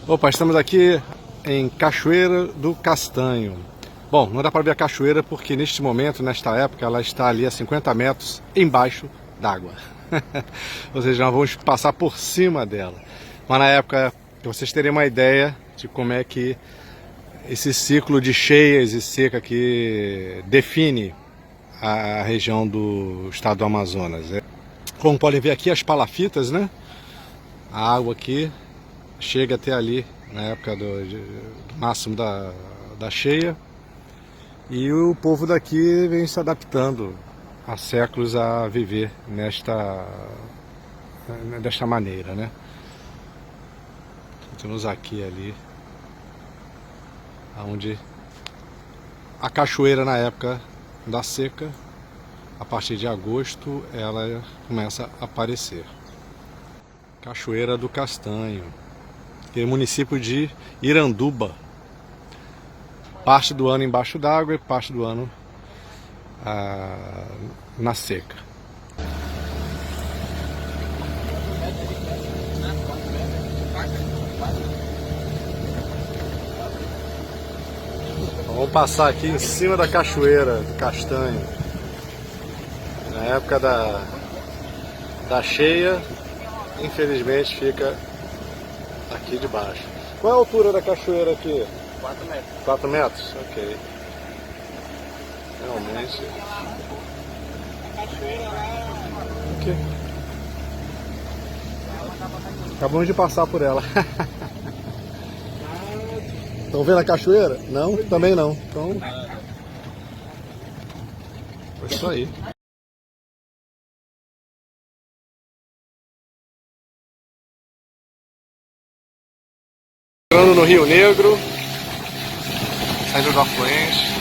Opa, estamos aqui em Cachoeira do Castanho. Bom, não dá para ver a cachoeira porque neste momento, nesta época, ela está ali a 50 metros embaixo d'água. Ou seja, nós vamos passar por cima dela. Mas na época, para vocês terem uma ideia de como é que esse ciclo de cheias e seca aqui define a região do estado do Amazonas. Como podem ver aqui as palafitas, né? A água aqui chega até ali na época do máximo da cheia, e o povo daqui vem se adaptando há séculos a viver desta maneira, né? Temos aqui ali onde a cachoeira na época da seca, a partir de agosto, ela começa a aparecer. Cachoeira do Castanho, que é o município de Iranduba. Parte do ano embaixo d'água e parte do ano na seca. Vamos passar aqui em cima da cachoeira do Castanho. Na época da cheia, infelizmente fica aqui de baixo. Qual é a altura da cachoeira aqui? 4 metros. 4 metros? Ok. Realmente. A cachoeira lá. Ok. Acabamos de passar por ela. Estão vendo a cachoeira? Não? Também não. Então. É isso aí. Entrando no Rio Negro, saindo do afluente.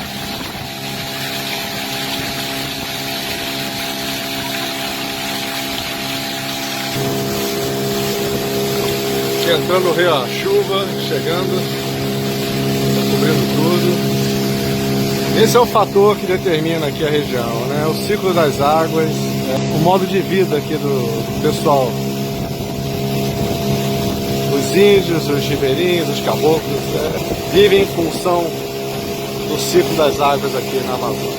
Entrando no rio, a chuva chegando, tá cobrindo tudo. Esse é o fator que determina aqui a região, né? O ciclo das águas, o modo de vida aqui do pessoal. Os índios, os ribeirinhos, os caboclos vivem em função do ciclo das águas aqui na Amazônia.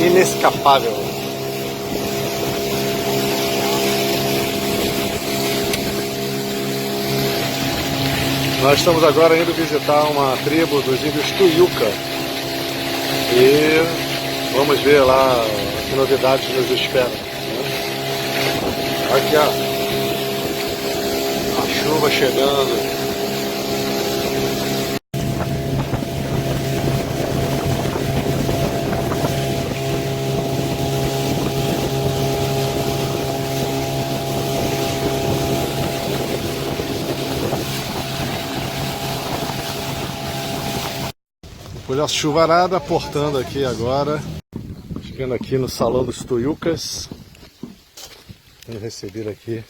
Inescapável. Nós estamos agora indo visitar uma tribo dos índios Tuyuca. E vamos ver lá que novidades nos esperam. Aqui, ó. Chuva chegando. Depois da chuvarada, portando aqui agora. Chegando aqui no Salão dos Tuyucas. Vamos receber aqui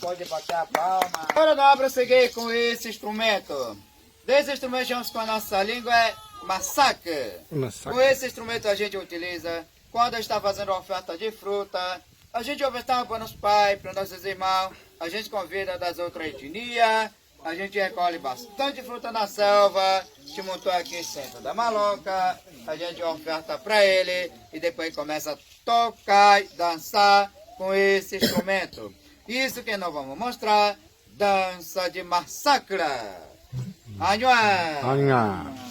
Pode bater a palma. Agora nós vamos seguir com esse instrumento. Desse instrumento chamamos com a nossa língua é massacre. Com esse instrumento a gente utiliza quando está fazendo oferta de fruta. A gente oferta para os pais, para nossos irmãos. A gente convida das outras etnias. A gente recolhe bastante fruta na selva. Te montou aqui centro da maloca. A gente oferta para ele e depois começa a tocar e dançar com esse instrumento. Isso que nós vamos mostrar, dança de massacre. Anhua. Anhua.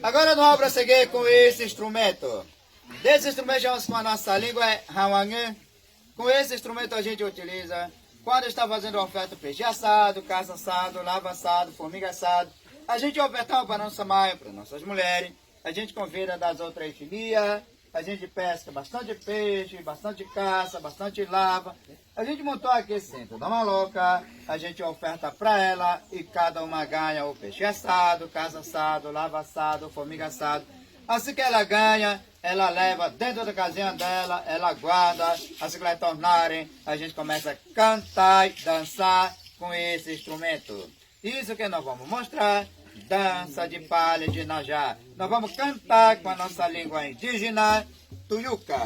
Agora nós vamos seguir com esse instrumento. Desse instrumento chamamos com a nossa língua é hawangue. Com esse instrumento a gente utiliza quando está fazendo oferta peixe assado, caça assado, lava assado, formiga assado. A gente oferta para nossa mãe, para nossas mulheres. A gente convida das outras etnias. A gente pesca bastante peixe, bastante caça, bastante lava. A gente montou aqui centro da maloca, a gente oferta para ela e cada uma ganha o peixe assado, caça assado, lava assado, formiga assado. Assim que ela ganha, ela leva dentro da casinha dela, ela guarda. Assim que elas tornarem, a gente começa a cantar e dançar com esse instrumento. Isso que nós vamos mostrar. Dança de palha de Najá. Nós vamos cantar com a nossa língua indígena, Tuyuca.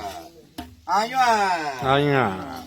Anhua. Anhua.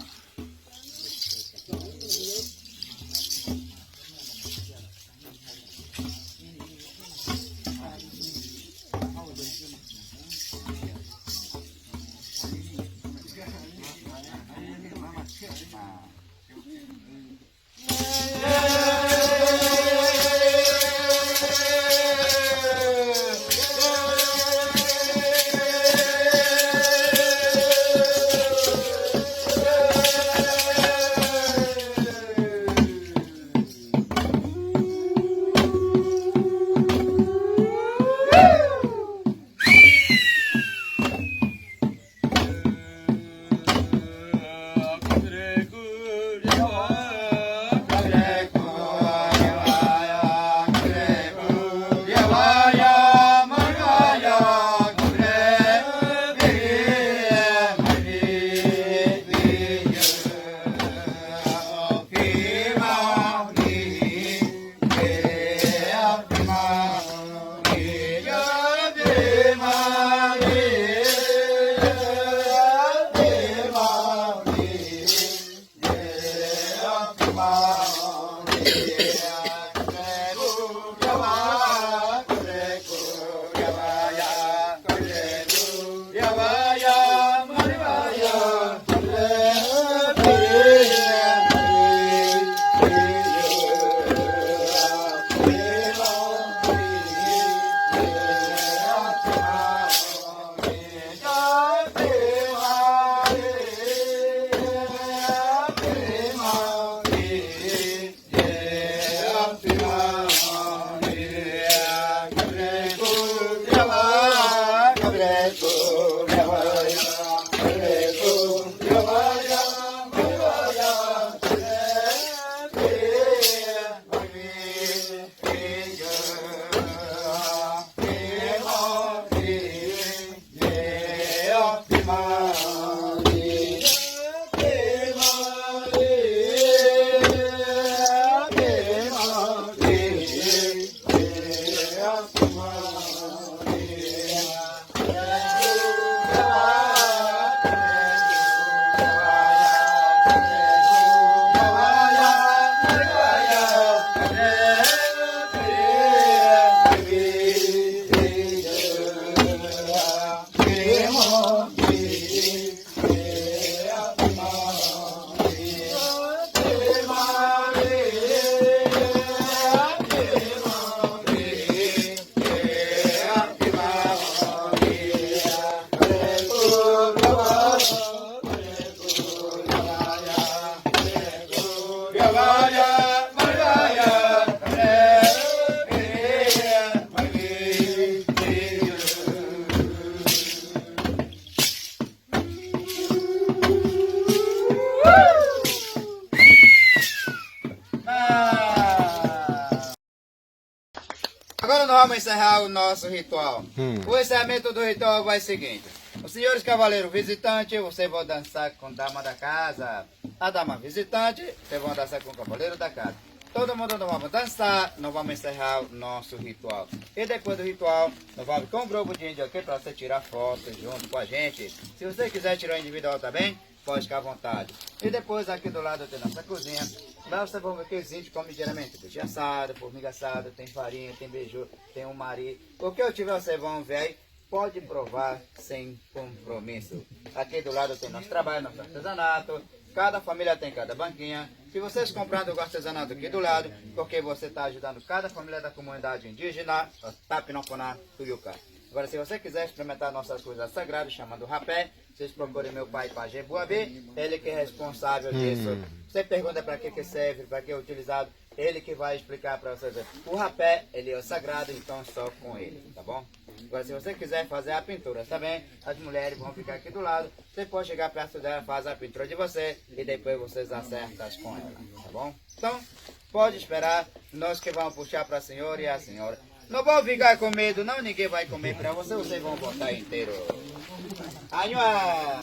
Agora nós vamos encerrar o nosso ritual. O encerramento do ritual vai ser o seguinte. Os senhores cavaleiros visitantes, vocês vão dançar com a dama da casa. A dama visitante, vocês vão dançar com o cavaleiro da casa. Todo mundo nós vamos dançar, nós vamos encerrar o nosso ritual. E depois do ritual, nós vamos com um grupo de índio aqui para você tirar fotos junto com a gente. Se você quiser tirar individual também, pode ficar à vontade. E depois aqui do lado tem nossa cozinha. Lá você vai ver que os índios comem geralmente peixe assado, formiga assada, tem farinha, tem beiju, tem umari. O que eu tiver vocês vão ver aí, pode provar sem compromisso. Aqui do lado tem nosso trabalho, nosso artesanato. Cada família tem cada banquinha. Se vocês comprando o artesanato aqui do lado, porque você está ajudando cada família da comunidade indígena, Tapinoconá, Tuyucá. Agora, se você quiser experimentar nossas coisas sagradas, chamando rapé, vocês procurem meu pai Pajé Buabê, ele que é responsável disso. Você pergunta para que serve, para que é utilizado, ele que vai explicar para vocês. O rapé, ele é sagrado, então só com ele, tá bom? Agora, se você quiser fazer a pintura também, as mulheres vão ficar aqui do lado. Você pode chegar perto dela, faz a pintura de você e depois vocês acertam com ela, tá bom? Então, pode esperar, nós que vamos puxar para a senhora e a senhora. Não vão ficar com medo, não, ninguém vai comer para você, vocês vão botar inteiro. Anhua!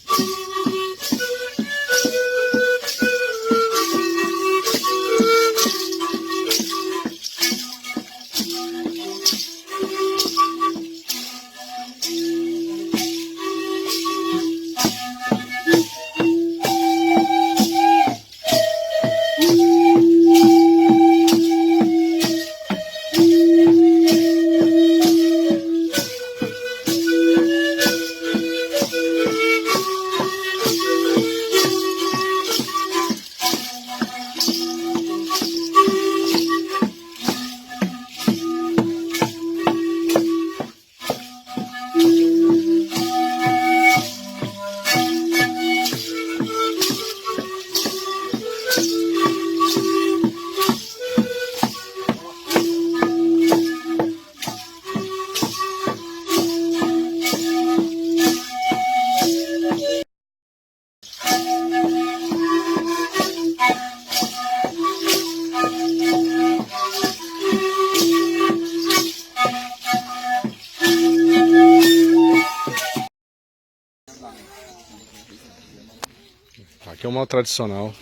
Aqui é uma tradicional,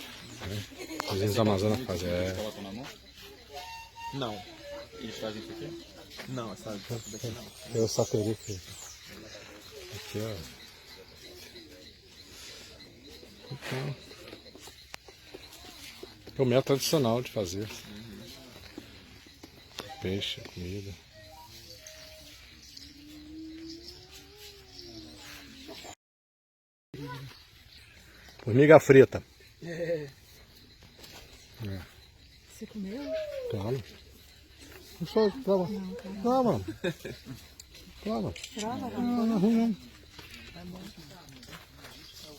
né? Os índios Amazonas fazem. Colocam na mão? Não. Eles fazem isso aqui? Não, essa daqui não. Tem o satélite. Aqui, ó. Então, é o método tradicional de fazer. peixe, comida. Formiga frita. Você comeu? Claro. Gostoso, prova. Prova. Prova. Prova, Não é ruim não.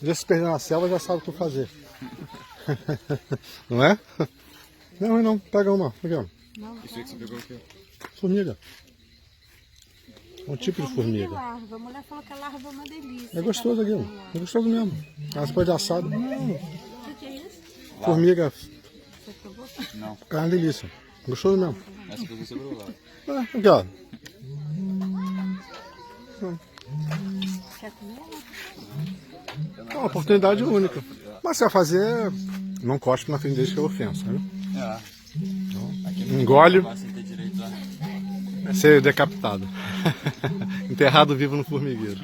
Já se perder na selva já sabe o que fazer. Não é? Não é ruim não. Pega uma. Aqui, ó. Isso aí que você pegou aqui, Formiga. É um tipo de formiga. Larva. A mulher falou que a larva é uma delícia. É gostoso aqui, ó. É gostoso mesmo. Elas podem assado. O que é isso? Formiga Você provou? Não. é uma delícia. Gostoso mesmo. Essa que você pegou lá. Aqui, ó. Quer comer? É uma oportunidade única. Mas se vai fazer, não cospe na frente deles que é ofensa, né? Engole, ser decapitado. Enterrado vivo no formigueiro.